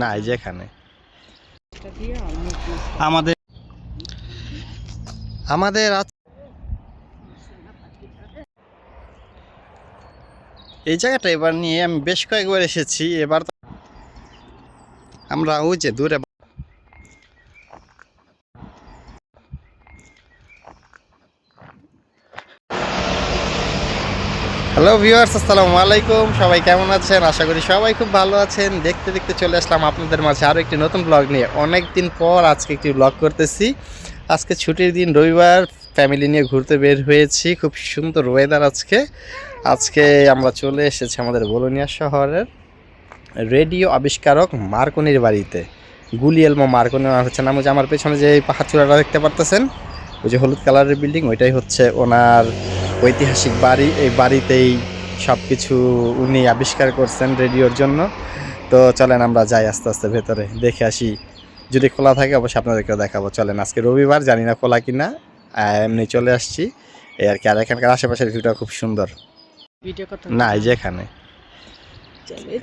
না এই যেখানে আমাদের আমাদের এই জায়গাটা এবার নিয়ে আমি বেশ কয়েকবার এসেছি। এবার আমরা ওই যে দূরে হ্যালো ভিউয়ার্স, আসসালামু আলাইকুম। সবাই কেমন আছেন? আশা করি সবাই খুব ভালো আছেন। দেখতে দেখতে চলে আসলাম আপনাদের মাঝে আরও একটি নতুন ব্লগ নিয়ে। অনেক দিন পর আজকে একটি ব্লগ করতেছি। আজকে ছুটির দিন, রবিবার, ফ্যামিলি নিয়ে ঘুরতে বের হয়েছি। খুব সুন্দর ওয়েদার আজকে আমরা চলে এসেছি আমাদের বোলোনিয়া শহরের রেডিও আবিষ্কারক মার্কনির বাড়িতে। গুলিয়েলমো মার্কনি হচ্ছে নাম। যে আমার পেছনে যে পাহাড় চূড়াটা দেখতে পারতেছেন, ওই যে হলুদ কালারের বিল্ডিং, ওইটাই হচ্ছে ওনার ঐতিহাসিক বাড়ি। এই বাড়িতেই সব কিছু উনি আবিষ্কার করছেন রেডিওর জন্য। তো চলেন আমরা যাই আস্তে আস্তে ভেতরে, দেখে আসি। যদি খোলা থাকে অবশ্যই আপনাদেরকেও দেখাবো। চলেন, আজকে রবিবার, জানি না খোলা কিনা, এমনি চলে আসছি এই আর কি। আর এখানকার আশেপাশের ভিউটা খুব সুন্দর। না এই যে এখানে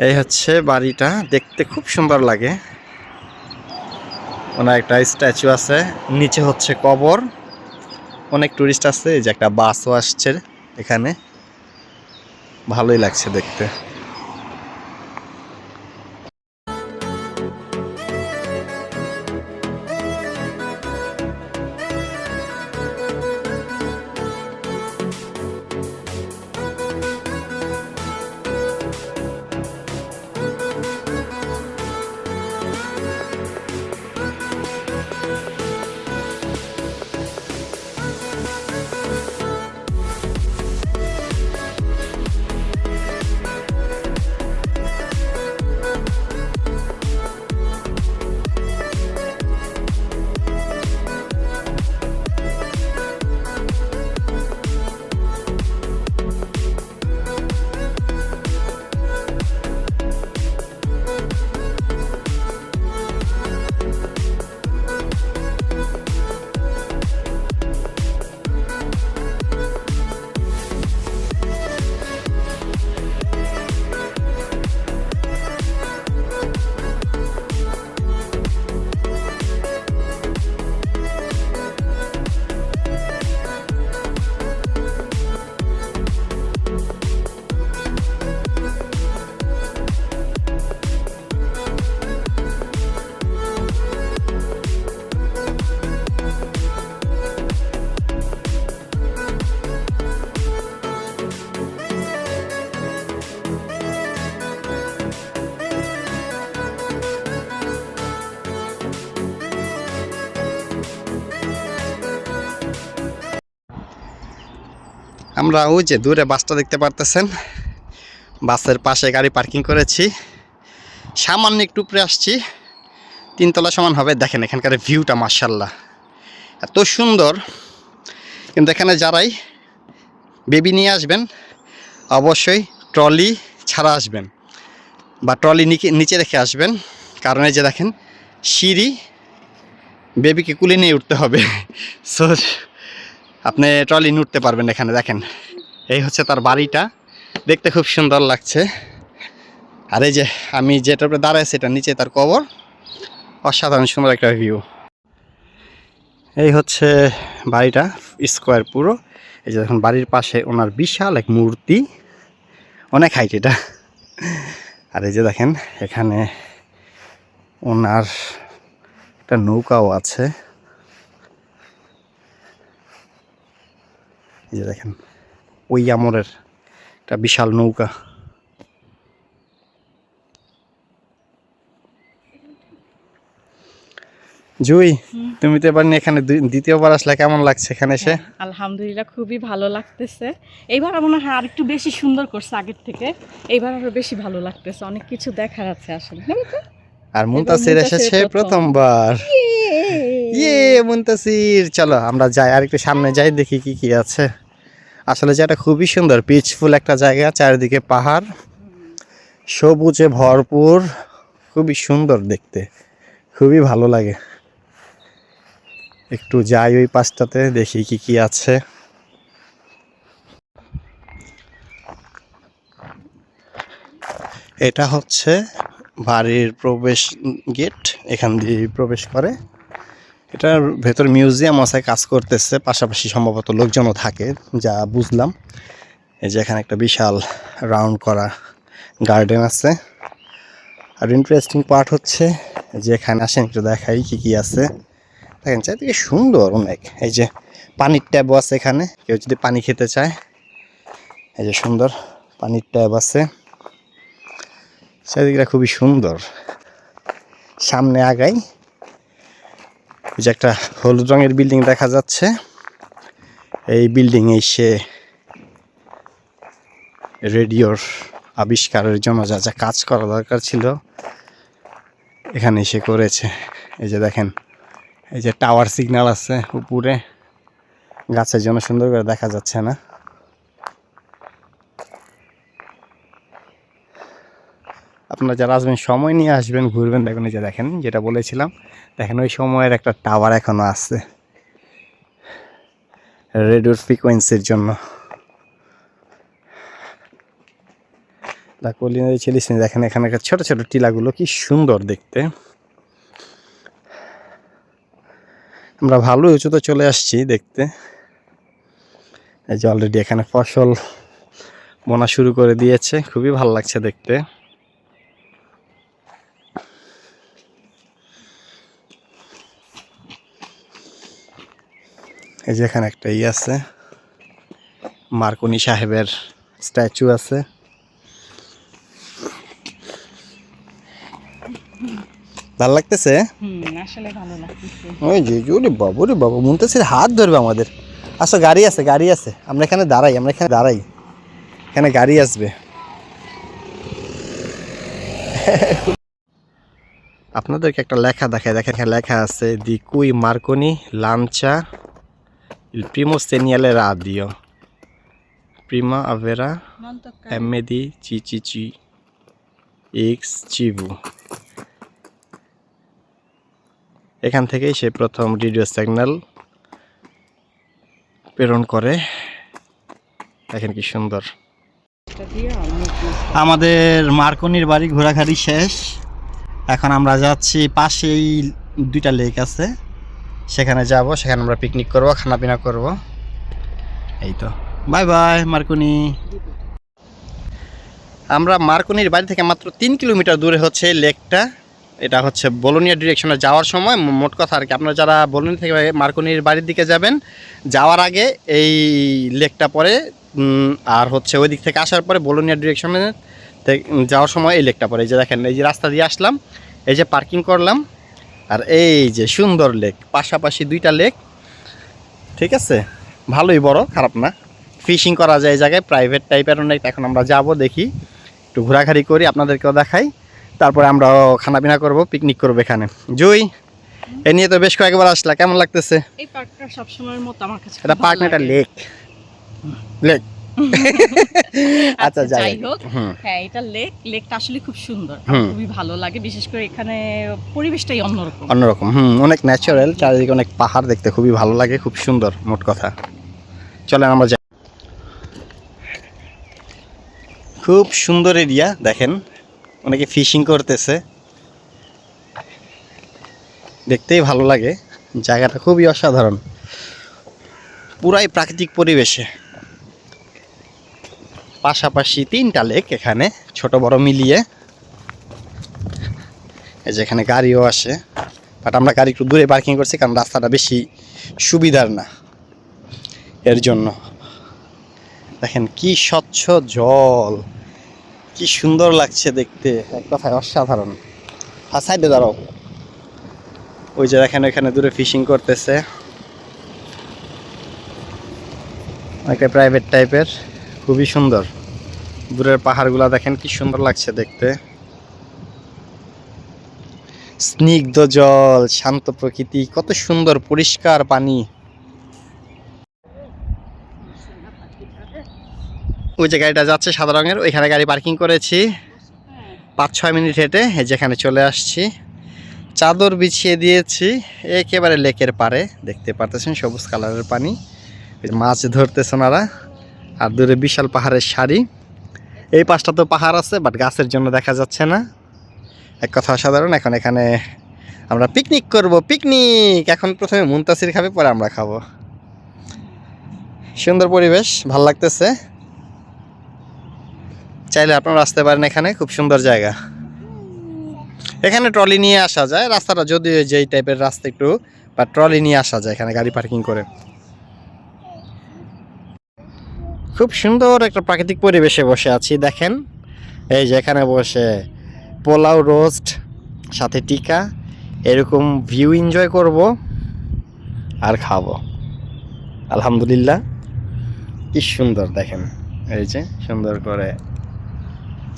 এই হচ্ছে বাড়িটা, দেখতে খুব সুন্দর লাগে। ওনার একটা স্ট্যাচু আছে, নিচে হচ্ছে কবর। অনেক টুরিস্ট আছে, এই যে একটা বাসও আসছে এখানে, ভালোই লাগছে দেখতে। আমরা ওই যে দূরে বাসটা দেখতে পারতেছেন, বাসের পাশে গাড়ি পার্কিং করেছি। সামান্য একটু উপরে আসছি, 3 তলা সমান হবে। দেখেন এখানকার ভিউটা মাশাআল্লাহ এত সুন্দর। কিন্তু এখানে যারাই বেবি নিয়ে আসবেন অবশ্যই ট্রলি ছাড়া আসবেন, বা ট্রলি নিচে রেখে আসবেন। কারণ এই যে দেখেন সিঁড়ি, বেবিকে কুলে নিয়ে উঠতে হবে। সো আপনি ট্রলি নিয়ে উঠতে পারবেন। এখানে দেখেন, এই হচ্ছে তার বাড়িটা, দেখতে খুব সুন্দর লাগছে। আর এই যে আমি যেটার উপরে দাঁড়ায় সেটা নিচে তার কবর। অসাধারণ সুন্দর একটা ভিউ। এই হচ্ছে বাড়িটা, স্কোয়ার পুরো। এই যে দেখুন বাড়ির পাশে ওনার বিশাল এক মূর্তি, অনেক হাইট এটা। আর এই যে দেখেন এখানে ওনার একটা নৌকাও আছে। এই যে দেখেন ওই আমরের একটা বিশাল নৌকা। জুই, তুমি তো এবার এখানে দ্বিতীয়বার আসলে, কেমন লাগছে এখানে এসে? আলহামদুলিল্লাহ, খুবই ভালো লাগতেছে। এইবার মনে হয় আর একটু বেশি সুন্দর করছে আগের থেকে। এইবার আরো বেশি ভালো লাগতেছে, অনেক কিছু দেখার আছে আসলে। আর মুনতাসির এসেছে প্রথমবার। ইয়ে মুনতাসির, চলো আমরা যাই আর একটু সামনে যাই, দেখি কি কি আছে। আসলে যেটা খুবই সুন্দর, পিচফুল একটা জায়গা, চারিদিকে পাহাড়, সবুজে ভরপুর, খুবই সুন্দর দেখতে, খুবই ভালো লাগে। একটু যাই ওই পাশটাতে, দেখি কি কি আছে। এটা হচ্ছে বাড়ির প্রবেশ গেট, এখান দিয়ে প্রবেশ করে। এটার ভেতর মিউজিয়াম আছে, কাজ করতেছে, পাশাপাশি সম্ভবত লোকজনও থাকে যা বুঝলাম। এই যে এখানে একটা বিশাল রাউন্ড করা গার্ডেন আছে। আর ইন্টারেস্টিং পার্ট হচ্ছে যে এখানে আসেন একটু দেখাই কি কি আছে। দেখেন চারিদিকে সুন্দর অনেক। এই যে পানির ট্যাবও আছে এখানে, কেউ যদি পানি খেতে চায়। এই যে সুন্দর পানির ট্যাব আছে, চারিদিকটা খুবই সুন্দর। সামনে আগাই, এই যে একটা হলুদ রঙের বিল্ডিং দেখা যাচ্ছে। এই বিল্ডিং সে রেডিওর আবিষ্কারের জন্য যা যা কাজ করা দরকার ছিল এখানে এসে করেছে। এই যে দেখেন, এই যে টাওয়ার সিগন্যাল আছে উপরে, গাছের জন্য সুন্দর করে দেখা যাচ্ছে না। আপনারা যারা আসবেন সময় নিয়ে আসবেন, ঘুরবেন, দেখবেন এই যে দেখেন যেটা বলেছিলাম, দেখেন ওই সময়ের একটা টাওয়ার এখনো আছে রেডিওর ফ্রিকোয়েন্সির জন্য। দেখেন এখানে ছোট ছোট টিলাগুলো কি সুন্দর দেখতে। আমরা ভালো উঁচুতে চলে আসছি দেখতে। এই যে অলরেডি এখানে ফসল বোনা শুরু করে দিয়েছে, খুবই ভালো লাগছে দেখতে। এই যে এখানে একটা আছে, মার্কনি সাহেবের স্ট্যাচু আছে। ভালো লাগতেছে, আসলে ভালো লাগতেছে। ওই যে ওরে বাবু রে বাবু, মুনতাসির হাত ধরবে আমাদের। আচ্ছা গাড়ি আছে, গাড়ি আছে, আমরা এখানে দাঁড়াই, এখানে গাড়ি আসবে। আপনাদেরকে একটা লেখা দেখায়, দেখেন এখানে লেখা আছে দি কুই মার্কনি লাঞ্চা il primo segnale radio prima avera MD CCC X চিভু। এখান থেকেই সে প্রথম রেডিও সিগন্যাল প্রেরণ করে। দেখেন কি সুন্দর। আমাদের মার্কনির বাড়ি ঘোরাঘুরি শেষ, এখন আমরা যাচ্ছি পাশেই দুইটা লেক আছে, সেখানে যাব, সেখানে আমরা পিকনিক করব, খানা পিনা করব। এই তো, বাই বাই মার্কনি। আমরা মার্কনির বাড়ি থেকে মাত্র 3 কিলোমিটার দূরে হচ্ছে লেকটা। এটা হচ্ছে বোলোনিয়া ডিরেকশনে যাওয়ার সময়, মোট কথা আর কি, আপনারা যারা বোলোনিয়া থেকে মার্কনির বাড়ির দিকে যাবেন, যাওয়ার আগে এই লেকটা পরে, আর হচ্ছে ওই দিক থেকে আসার পরে বোলোনিয়া ডিরেকশনে যাওয়ার সময় এই লেকটা পরে। এই যে দেখেন, এই যে রাস্তা দিয়ে আসলাম, এই যে পার্কিং করলাম, আর এই যে সুন্দর লেক, পাশাপাশি দুইটা লেক, ঠিক আছে, ভালোই বড়, খারাপ না। ফিশিং করা যায় এই জায়গায়, প্রাইভেট টাইপের অনেক। এখন আমরা যাব, দেখি একটু ঘোরাঘুরি করি, আপনাদেরকেও দেখাই, তারপরে আমরাও খানা পিনা করবো, পিকনিক করবো এখানে। জুই, এ নিয়ে তো বেশ কয়েকবার আসলা, কেমন লাগতেছে? এই পার্কটা সবসময়ের মতো আমার কাছে এটা পার্ক না, এটা লেক। লেক আচ্ছা যাই হোক, হ্যাঁ এটা লেকটা আসলে খুব সুন্দর, খুবই ভালো লাগে, বিশেষ করে এখানে পরিবেশটাই অন্যরকম। অনেক ন্যাচারাল, চারিদিকে অনেক পাহাড়, দেখতে খুবই ভালো লাগে, খুব সুন্দর মোট কথা। চলেন আমরা যাই। খুব সুন্দর এরিয়া, দেখেন অনেকে ফিশিং করতেছে, দেখতেই ভালো লাগে, জায়গাটা খুবই অসাধারণ, পুরাই প্রাকৃতিক পরিবেশে। পাশাপাশি 3টা লেক এখানে, ছোট বড় মিলিয়ে। এই যে এখানে গাড়িও আসে, বাট আমরা গাড়ি একটু দূরে পার্কিং করছি, কারণ রাস্তাটা বেশি সুবিধার না, এর জন্য। দেখেন কি স্বচ্ছ জল, কি সুন্দর লাগছে দেখতে, এক কথায় অসাধারণ। আর সাইডে দাঁড়াও, ওই যে দেখেন এখানে দূরে ফিশিং করতেছে, অনেকটা প্রাইভেট টাইপের, খুবই সুন্দর। দূরের পাহাড়গুলা দেখেন কি সুন্দর লাগছে দেখতে, স্নিগ্ধ জল, শান্ত প্রকৃতি, কত সুন্দর পরিষ্কার পানি। ওই যে গাড়িটা যাচ্ছে সাদা রঙের, ওইখানে গাড়ি পার্কিং করেছি, 5-6 মিনিট হেঁটে যেখানে চলে আসছি। চাদর বিছিয়ে দিয়েছি একেবারে লেকের পাড়ে, দেখতে পারতেছেন সবুজ কালারের পানি, মাছ ধরতেছে ওনারা। আর দূরে বিশাল পাহাড়ের সারি, এই পাশটা তো পাহাড় আছে, বাট গাছের জন্য দেখা যাচ্ছে না, এক কথা অসাধারণ। এখন এখানে আমরা পিকনিক করব, পিকনিক। এখন প্রথমে মুনতাসির খাবে, পরে আমরা খাবো। সুন্দর পরিবেশ, ভাল লাগতেছে। চাইলে আপনারা আসতে পারেন, এখানে খুব সুন্দর জায়গা। এখানে ট্রলি নিয়ে আসা যায়, রাস্তাটা যদিও যেই টাইপের রাস্তা একটু, বা ট্রলি নিয়ে আসা যায় এখানে গাড়ি পার্কিং করে। খুব সুন্দর একটা প্রাকৃতিক পরিবেশে বসে আছি, দেখেন। এই যে এখানে বসে পোলাও রোস্ট সাথে টিকা, এরকম ভিউ এনজয় করব আর খাবো। আলহামদুলিল্লাহ, কি সুন্দর দেখেন। এই যে সুন্দর করে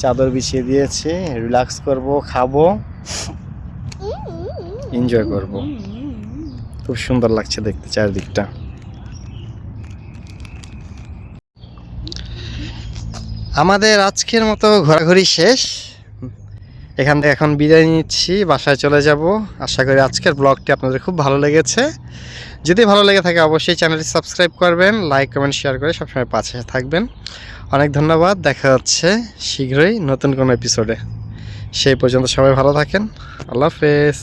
চাদর বিছিয়ে দিয়েছে, রিল্যাক্স করব, খাবো, এনজয় করব। খুব সুন্দর লাগছে দেখতে চারদিকটা। আমাদের আজকের মতো ঘোরাঘুরি শেষ। এখান থেকে এখন বিদায় নিচ্ছি, বাসায় চলে যাব। আশা করি আজকের ব্লগটি আপনাদের খুব ভালো লেগেছে। যদি ভালো লেগে থাকে অবশ্যই চ্যানেলটি সাবস্ক্রাইব করবেন, লাইক কমেন্ট শেয়ার করে সবসময় পাশে থাকবেন। অনেক ধন্যবাদ, দেখা হচ্ছে শীঘ্রই নতুন কোনো এপিসোডে। সেই পর্যন্ত সবাই ভালো থাকেন, আল্লাহ হাফেজ।